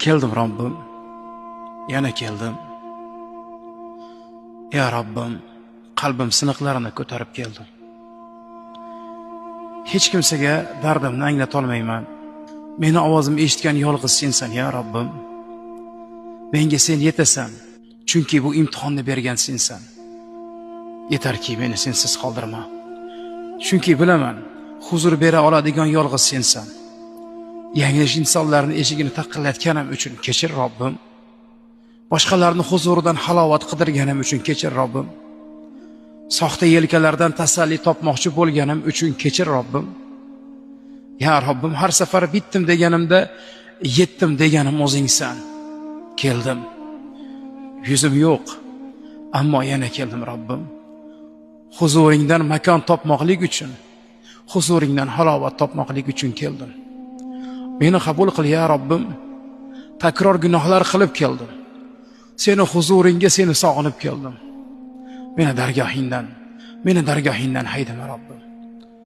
Keldim Robbim, yana keldim. Ya Robbim, qalbim siniqlarini ko'tarib keldim. Hech kimsaga dardimni anglatolmayman. Meni ovozimni eshitgan yolg'iz sensan, ya Robbim. Menga sen yetasan, chunki bu imtihonni bergan sensan. Yetarki meni sensiz qoldirma. Chunki bilaman, huzur bera oladigan yolg'iz sensan. Yanglish insonlarning eshigini taqillatganim uchun kechir Robbim. Boshqalarning huzuridan halovat qidirganim uchun kechir Robbim. Soxta yelkalardan tasalli topmoqchi bo'lganim uchun kechir Robbim. Ya Robbim, har safar bitdim deganimda yetdim deganim o'zingsan. Keldim. Yuzim yo'q, ammo yana keldim Robbim. Huzuringdan makon topmoqlik uchun, huzuringdan halovat topmoqlik uchun keldim. Meni qabul qil ya Robbim. Takror gunohlar qilib keldim. Seni huzuringga seni sog'inib keldim. Meni dargohingdan haydama Robbim.